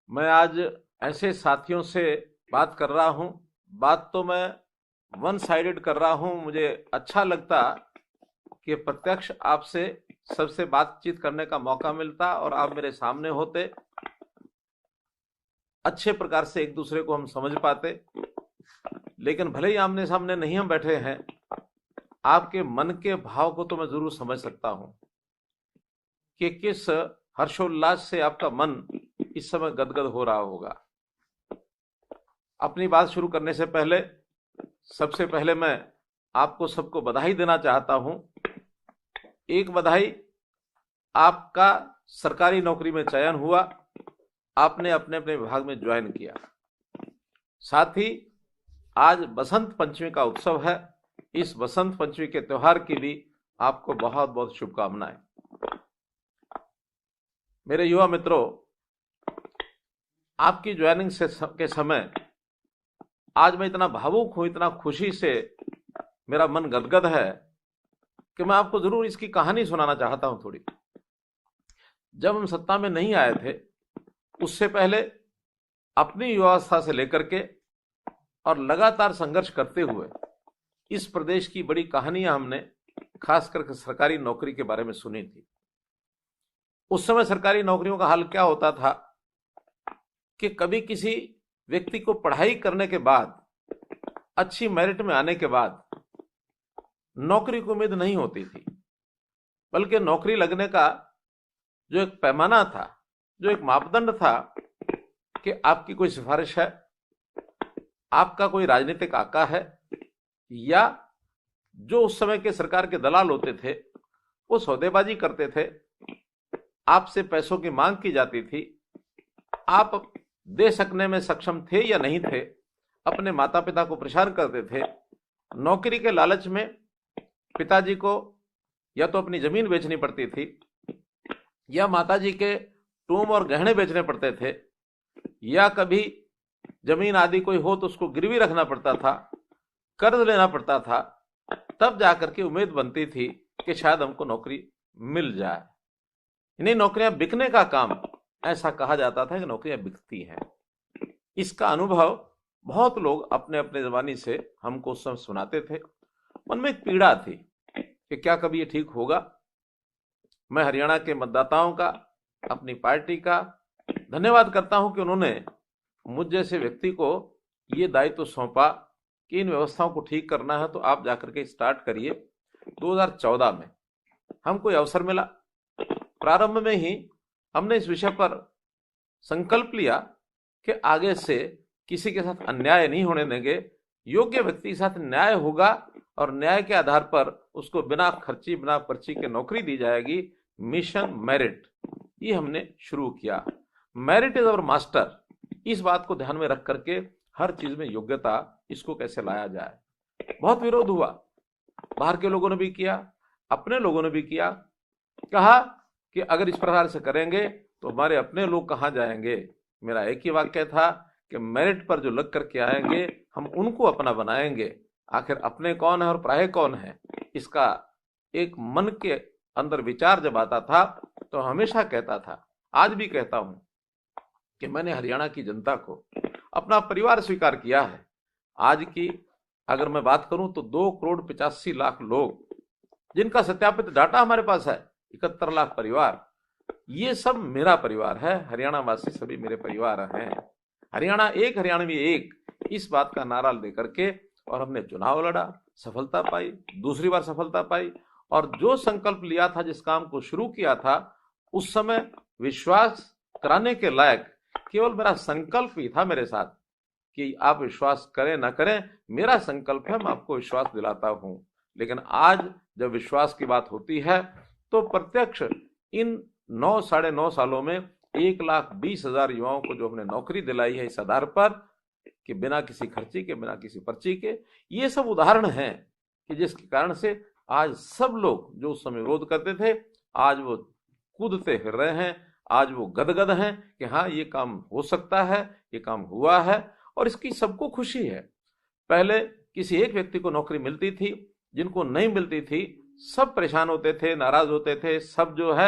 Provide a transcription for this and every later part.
मैं आज ऐसे साथियों से बात कर रहा हूं। बात तो मैं वन साइडेड कर रहा हूं। मुझे अच्छा लगता कि प्रत्यक्ष आपसे सबसे बातचीत करने का मौका मिलता और आप मेरे सामने होते, अच्छे प्रकार से एक दूसरे को हम समझ पाते। लेकिन भले ही आमने सामने नहीं हम बैठे हैं, आपके मन के भाव को तो मैं जरूर समझ सकता हूं कि किस हर्षोल्लास से आपका मन इस समय गदगद हो रहा होगा। अपनी बात शुरू करने से पहले सबसे पहले मैं आपको सबको बधाई देना चाहता हूं। एक बधाई, आपका सरकारी नौकरी में चयन हुआ, आपने अपने अपने विभाग में ज्वाइन किया। साथ ही आज बसंत पंचमी का उत्सव है। इस बसंत पंचमी के त्योहार की भी आपको बहुत बहुत शुभकामनाएं। मेरे युवा मित्रों, आपकी ज्वाइनिंग के समय आज मैं इतना भावुक हूं, इतना खुशी से मेरा मन गदगद है कि मैं आपको जरूर इसकी कहानी सुनाना चाहता हूं थोड़ी। जब हम सत्ता में नहीं आए थे, उससे पहले अपनी युवावस्था से लेकर के और लगातार संघर्ष करते हुए इस प्रदेश की बड़ी कहानियां हमने खास करके सरकारी नौकरी के बारे में सुनी थी। उस समय सरकारी नौकरियों का हाल क्या होता था कि कभी किसी व्यक्ति को पढ़ाई करने के बाद, अच्छी मेरिट में आने के बाद नौकरी की उम्मीद नहीं होती थी, बल्कि नौकरी लगने का जो एक पैमाना था, जो एक मापदंड था कि आपकी कोई सिफारिश है, आपका कोई राजनीतिक आका है, या जो उस समय के सरकार के दलाल होते थे वो सौदेबाजी करते थे, आपसे पैसों की मांग की जाती थी, आप दे सकने में सक्षम थे या नहीं थे, अपने माता पिता को परेशान करते थे। नौकरी के लालच में पिताजी को या तो अपनी जमीन बेचनी पड़ती थी, या माताजी के टूम और गहने बेचने पड़ते थे, या कभी जमीन आदि कोई हो तो उसको गिरवी रखना पड़ता था, कर्ज लेना पड़ता था। तब जाकर के उम्मीद बनती थी कि शायद हमको नौकरी मिल जाए। इन्हीं नौकरियां बिकने का काम, ऐसा कहा जाता था कि नौकरियां बिकती हैं। इसका अनुभव बहुत लोग अपने अपने जबानी से हमको उस समय सुनाते थे। मन में एक पीड़ा थी कि क्या कभी ये ठीक होगा। मैं हरियाणा के मतदाताओं का, अपनी पार्टी का धन्यवाद करता हूं कि उन्होंने मुझ जैसे व्यक्ति को ये दायित्व सौंपा कि इन व्यवस्थाओं को ठीक करना है तो आप जाकर के स्टार्ट करिए। 2014 में हमको अवसर मिला। प्रारंभ में ही हमने इस विषय पर संकल्प लिया कि आगे से किसी के साथ अन्याय नहीं होने देंगे, योग्य व्यक्ति के साथ न्याय होगा और न्याय के आधार पर उसको बिना खर्ची, बिना पर्ची के नौकरी दी जाएगी। मिशन मेरिट, ये हमने शुरू किया। Merit is our master. इस बात को ध्यान में रख करके हर चीज में योग्यता, इसको कैसे लाया जाए। बहुत विरोध हुआ, बाहर के लोगों ने भी किया, अपने लोगों ने भी किया। कहा कि अगर इस प्रकार से करेंगे तो हमारे अपने लोग कहां जाएंगे। मेरा एक ही वाक्य था कि मेरिट पर जो लग करके आएंगे हम उनको अपना बनाएंगे। आखिर अपने कौन है और पराये कौन है, इसका एक मन के अंदर विचार जब आता था तो हमेशा कहता था, आज भी कहता हूं कि मैंने हरियाणा की जनता को अपना परिवार स्वीकार किया है। आज की अगर मैं बात करूं तो 2,85,00,000 लोग, जिनका सत्यापित डाटा हमारे पास है, 71 लाख परिवार, ये सब मेरा परिवार है। हरियाणा वासी सभी मेरे परिवार हैं। हरियाणा एक, हरियाणवी एक, इस बात का नारा लेकर के और हमने चुनाव लड़ा, सफलता पाई, दूसरी बार सफलता पाई। और जो संकल्प लिया था, जिस काम को शुरू किया था, उस समय विश्वास कराने के लायक केवल मेरा संकल्प ही था मेरे साथ कि आप विश्वास करें ना करें, मेरा संकल्प है, मैं आपको विश्वास दिलाता हूं। लेकिन आज जब विश्वास की बात होती है तो प्रत्यक्ष इन 9 साढ़े 9 सालों में 1,20,000 युवाओं को जो हमने नौकरी दिलाई है, इस आधार पर कि बिना किसी खर्ची के, बिना किसी पर्ची के, ये सब उदाहरण हैं कि जिसके कारण से आज सब लोग जो उस समय विरोध करते थे, आज वो कूदते फिर रहे हैं, आज वो गदगद हैं कि हाँ ये काम हो सकता है, ये काम हुआ है और इसकी सबको खुशी है। पहले किसी एक व्यक्ति को नौकरी मिलती थी, जिनको नहीं मिलती थी सब परेशान होते थे, नाराज होते थे, सब जो है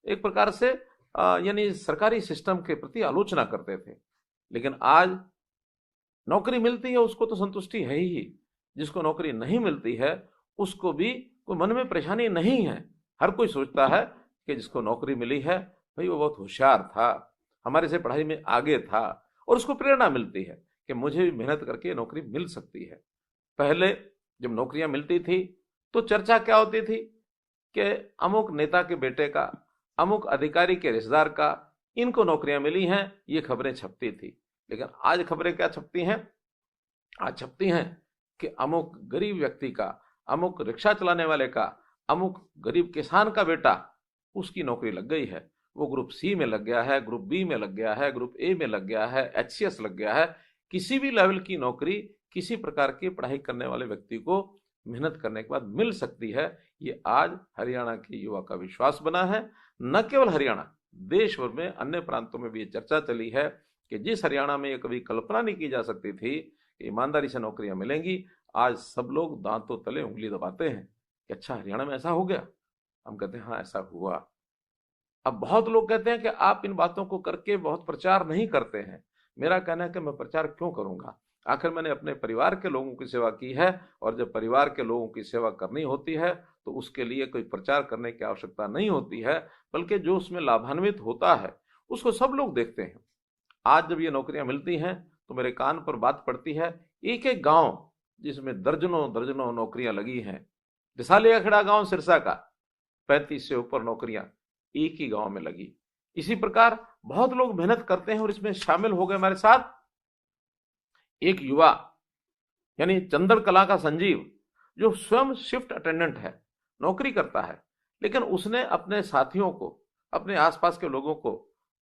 एक प्रकार से यानी सरकारी सिस्टम के प्रति आलोचना करते थे। लेकिन आज नौकरी मिलती है उसको तो संतुष्टि है ही, जिसको नौकरी नहीं मिलती है उसको भी कोई मन में परेशानी नहीं है। हर कोई सोचता है कि जिसको नौकरी मिली है भाई वो बहुत होशियार था, हमारे से पढ़ाई में आगे था, और उसको प्रेरणा मिलती है कि मुझे भी मेहनत करके नौकरी मिल सकती है। पहले जब नौकरियां मिलती थी तो चर्चा क्या होती थी कि अमुक नेता के बेटे का, अमुक अधिकारी के रिश्तेदार का, इनको नौकरियां मिली हैं, ये खबरें छपती थी। लेकिन आज खबरें क्या छपती हैं? आज छपती हैं कि अमुक गरीब व्यक्ति का, अमुक रिक्शा चलाने वाले का, अमुक गरीब किसान का बेटा, उसकी नौकरी लग गई है, वो ग्रुप सी में लग गया है, ग्रुप बी में लग गया है, ग्रुप ए में लग गया है, HCS लग गया है। किसी भी लेवल की नौकरी किसी प्रकार की पढ़ाई करने वाले व्यक्ति को मेहनत करने के बाद मिल सकती है। ये आज हरियाणा के युवा का विश्वास बना है। न केवल हरियाणा, देश भर में अन्य प्रांतों में भी ये चर्चा चली है कि जिस हरियाणा में ये कभी कल्पना नहीं की जा सकती थी कि ईमानदारी से नौकरियां मिलेंगी, आज सब लोग दांतों तले उंगली दबाते हैं कि अच्छा हरियाणा में ऐसा हो गया। हम कहते हैं हाँ ऐसा हुआ। अब बहुत लोग कहते हैं कि आप इन बातों को करके बहुत प्रचार नहीं करते हैं। मेरा कहना है कि मैं प्रचार क्यों करूंगा, आखिर मैंने अपने परिवार के लोगों की सेवा की है, और जब परिवार के लोगों की सेवा करनी होती है तो उसके लिए कोई प्रचार करने की आवश्यकता नहीं होती है, बल्कि जो उसमें लाभान्वित होता है उसको सब लोग देखते हैं। आज जब ये नौकरियां मिलती हैं तो मेरे कान पर बात पड़ती है, एक एक गांव जिसमें दर्जनों दर्जनों नौकरियां लगी हैं। रिसालिया खेड़ा गांव सिरसा का 35 से ऊपर नौकरियां एक ही गांव में लगी। इसी प्रकार बहुत लोग मेहनत करते हैं और इसमें शामिल हो गए हमारे साथ। एक युवा यानी चंदड़ कला का संजीव, जो स्वयं शिफ्ट अटेंडेंट है, नौकरी करता है, लेकिन उसने अपने साथियों को, अपने आसपास के लोगों को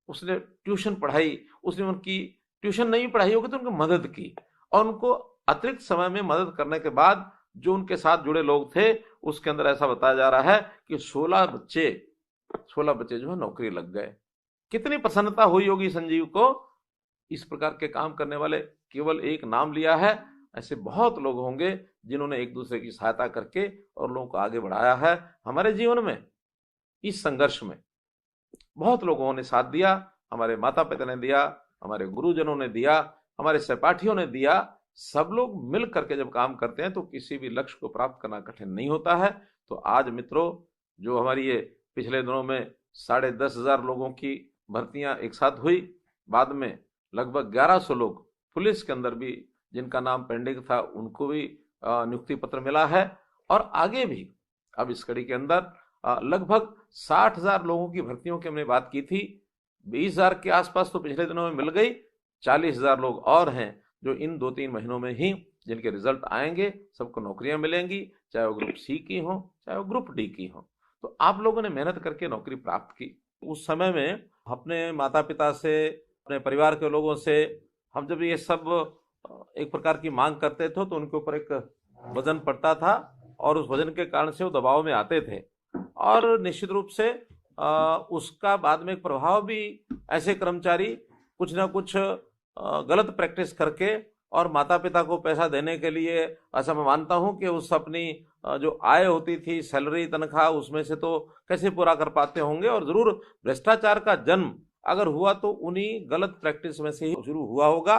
उसने ट्यूशन पढ़ाई। उसने उनकी ट्यूशन नहीं पढ़ाई होगी तो उनकी मदद की, और उनको अतिरिक्त समय में मदद करने के बाद जो उनके साथ जुड़े लोग थे उसके अंदर ऐसा बताया जा रहा है कि 16 बच्चे जो है नौकरी लग गए। कितनी प्रसन्नता हुई होगी संजीव को। इस प्रकार के काम करने वाले केवल एक नाम लिया है, ऐसे बहुत लोग होंगे जिन्होंने एक दूसरे की सहायता करके और लोगों को आगे बढ़ाया है। हमारे जीवन में इस संघर्ष में बहुत लोगों ने साथ दिया, हमारे माता पिता ने दिया, हमारे गुरुजनों ने दिया, हमारे सहपाठियों ने दिया। सब लोग मिल करके जब काम करते हैं तो किसी भी लक्ष्य को प्राप्त करना कठिन नहीं होता है। तो आज मित्रों, जो हमारी ये पिछले दिनों में 10,500 लोगों की भर्तियां एक साथ हुई, बाद में लगभग 1100 लोग पुलिस के अंदर भी जिनका नाम पेंडिंग था उनको भी नियुक्ति पत्र मिला है, और आगे भी अब इस कड़ी के अंदर लगभग 60,000 लोगों की भर्तियों की हमने बात की थी। 20,000 के आसपास तो पिछले दिनों में मिल गई। 40,000 लोग और हैं जो इन 2-3 महीनों में ही जिनके रिजल्ट आएंगे, सबको नौकरियां मिलेंगी, चाहे वो ग्रुप सी की हो चाहे वो ग्रुप डी की हो। तो आप लोगों ने मेहनत करके नौकरी प्राप्त की। उस समय में अपने माता पिता से, अपने परिवार के लोगों से हम जब ये सब एक प्रकार की मांग करते थे तो उनके ऊपर एक वजन पड़ता था, और उस वजन के कारण से वो दबाव में आते थे, और निश्चित रूप से उसका बाद में एक प्रभाव भी, ऐसे कर्मचारी कुछ ना कुछ गलत प्रैक्टिस करके और माता पिता को पैसा देने के लिए, ऐसा मैं मानता हूं कि उस अपनी जो आय होती थी, सैलरी, तनख्वाह, उसमें से तो कैसे पूरा कर पाते होंगे। और जरूर भ्रष्टाचार का जन्म अगर हुआ तो उन्हीं गलत प्रैक्टिस में से ही शुरू हुआ होगा,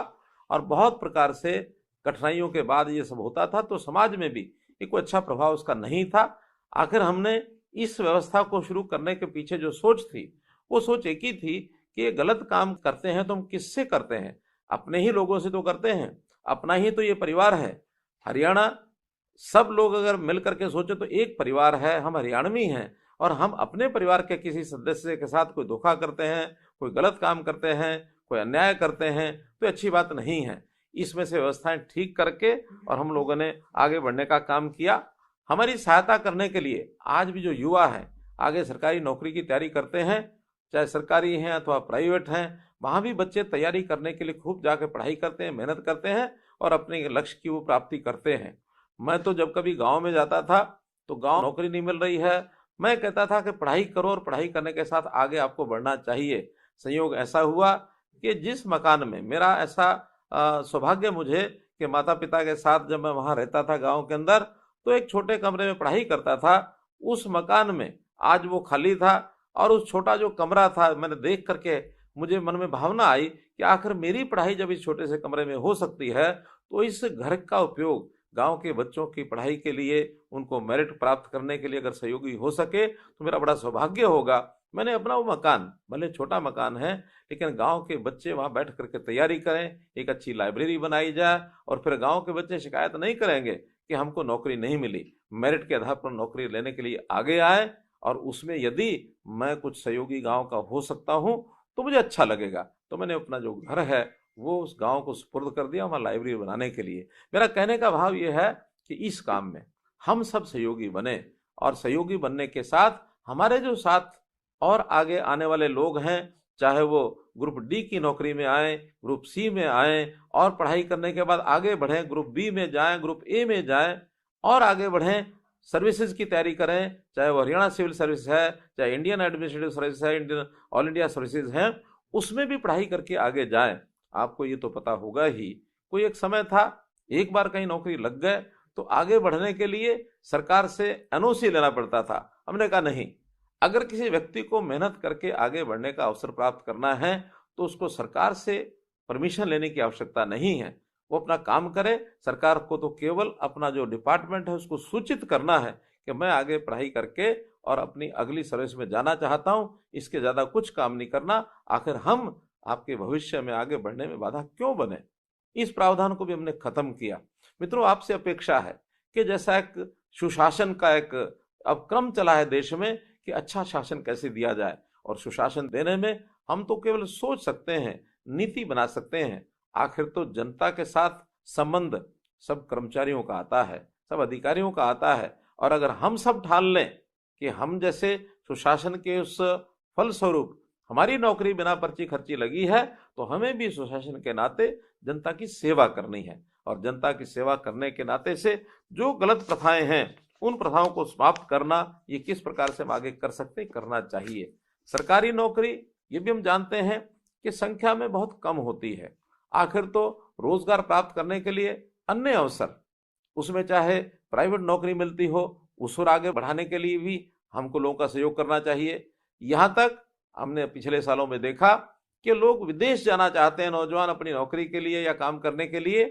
और बहुत प्रकार से कठिनाइयों के बाद ये सब होता था। तो समाज में भी एक कोई अच्छा प्रभाव उसका नहीं था। आखिर हमने इस व्यवस्था को शुरू करने के पीछे जो सोच थी, वो सोच एक ही थी कि ये गलत काम करते हैं तो हम किससे करते हैं? अपने ही लोगों से तो करते हैं, अपना ही तो ये परिवार है। हरियाणा, सब लोग अगर मिल करके सोचे तो एक परिवार है, हम हरियाणवी हैं, और हम अपने परिवार के किसी सदस्य के साथ कोई धोखा करते हैं, कोई गलत काम करते हैं, कोई अन्याय करते हैं तो अच्छी बात नहीं है। इसमें से व्यवस्थाएं ठीक करके और हम लोगों ने आगे बढ़ने का काम किया। हमारी सहायता करने के लिए आज भी जो युवा हैं, आगे सरकारी नौकरी की तैयारी करते हैं, चाहे सरकारी हैं अथवा प्राइवेट हैं, वहाँ भी बच्चे तैयारी करने के लिए खूब जाके पढ़ाई करते हैं, मेहनत करते हैं और अपने लक्ष्य की वो प्राप्ति करते हैं। मैं तो जब कभी गांव में जाता था तो गांव नौकरी नहीं मिल रही है, मैं कहता था कि पढ़ाई करो और पढ़ाई करने के साथ आगे आपको बढ़ना चाहिए। संयोग ऐसा हुआ कि जिस मकान में मेरा ऐसा सौभाग्य मुझे कि माता पिता के साथ जब मैं वहाँ रहता था गाँव के अंदर, तो एक छोटे कमरे में पढ़ाई करता था, उस मकान में आज वो खाली था और उस छोटा जो कमरा था, मैंने देख करके मुझे मन में भावना आई कि आखिर मेरी पढ़ाई जब इस छोटे से कमरे में हो सकती है, तो इस घर का उपयोग गांव के बच्चों की पढ़ाई के लिए, उनको मेरिट प्राप्त करने के लिए अगर सहयोगी हो सके तो मेरा बड़ा सौभाग्य होगा। मैंने अपना वो मकान, भले छोटा मकान है, लेकिन गांव के बच्चे वहां बैठ करके तैयारी करें, एक अच्छी लाइब्रेरी बनाई जाए, और फिर गांव के बच्चे शिकायत नहीं करेंगे कि हमको नौकरी नहीं मिली, मेरिट के आधार पर नौकरी लेने के लिए आगे आए, और उसमें यदि मैं कुछ सहयोगी गांव का हो सकता हूं तो मुझे अच्छा लगेगा। तो मैंने अपना जो घर है वो उस गांव को सुपुर्द कर दिया वहां लाइब्रेरी बनाने के लिए। मेरा कहने का भाव यह है कि इस काम में हम सब सहयोगी बने, और सहयोगी बनने के साथ हमारे जो साथ और आगे आने वाले लोग हैं, चाहे वो ग्रुप डी की नौकरी में आए, ग्रुप सी में आए, और पढ़ाई करने के बाद आगे बढ़ें, ग्रुप बी में जाएं, ग्रुप ए में जाएं, और आगे बढ़ें, सर्विसेज की तैयारी करें, चाहे वो हरियाणा सिविल सर्विस है, चाहे इंडियन एडमिनिस्ट्रेटिव सर्विस है, इंडियन ऑल इंडिया सर्विसेज हैं, उसमें भी पढ़ाई करके आगे जाएं। आपको ये तो पता होगा ही, कोई एक समय था, एक बार कहीं नौकरी लग गए तो आगे बढ़ने के लिए सरकार से एनओसी लेना पड़ता था। हमने कहा नहीं, अगर किसी व्यक्ति को मेहनत करके आगे बढ़ने का अवसर प्राप्त करना है तो उसको सरकार से परमिशन लेने की आवश्यकता नहीं है, वो अपना काम करे। सरकार को तो केवल अपना जो डिपार्टमेंट है उसको सूचित करना है कि मैं आगे पढ़ाई करके और अपनी अगली सर्विस में जाना चाहता हूं, इसके ज्यादा कुछ काम नहीं करना। आखिर हम आपके भविष्य में आगे बढ़ने में बाधा क्यों बने। इस प्रावधान को भी हमने खत्म किया। मित्रों, आपसे अपेक्षा है कि जैसा एक सुशासन का एक अब क्रम चला है देश में कि अच्छा शासन कैसे दिया जाए, और सुशासन देने में हम तो केवल सोच सकते हैं, नीति बना सकते हैं। आखिर तो जनता के साथ संबंध सब कर्मचारियों का आता है, सब अधिकारियों का आता है, और अगर हम सब ठान लें कि हम जैसे सुशासन के उस फलस्वरूप हमारी नौकरी बिना पर्ची खर्ची लगी है, तो हमें भी सुशासन के नाते जनता की सेवा करनी है, और जनता की सेवा करने के नाते से जो गलत प्रथाएं हैं उन प्रथाओं को समाप्त करना, ये किस प्रकार से हम आगे कर सकते हैं, करना चाहिए। सरकारी नौकरी ये भी हम जानते हैं कि संख्या में बहुत कम होती है। आखिर तो रोजगार प्राप्त करने के लिए अन्य अवसर, उसमें चाहे प्राइवेट नौकरी मिलती हो, उस ओर आगे बढ़ाने के लिए भी हमको लोगों का सहयोग करना चाहिए। यहाँ तक हमने पिछले सालों में देखा कि लोग विदेश जाना चाहते हैं, नौजवान अपनी नौकरी के लिए या काम करने के लिए,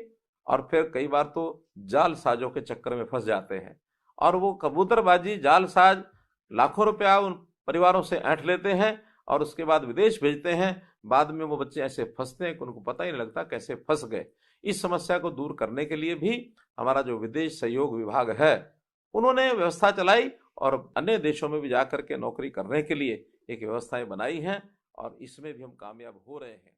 और फिर कई बार तो जालसाजों के चक्कर में फंस जाते हैं, और वो कबूतरबाजी जालसाज लाखों रुपया उन परिवारों से ऐंठ लेते हैं और उसके बाद विदेश भेजते हैं। बाद में वो बच्चे ऐसे फंसते हैं कि उनको पता ही नहीं लगता कैसे फंस गए। इस समस्या को दूर करने के लिए भी हमारा जो विदेश सहयोग विभाग है उन्होंने व्यवस्था चलाई, और अन्य देशों में भी जाकर के नौकरी करने के लिए एक व्यवस्थाएं बनाई हैं, और इसमें भी हम कामयाब हो रहे हैं।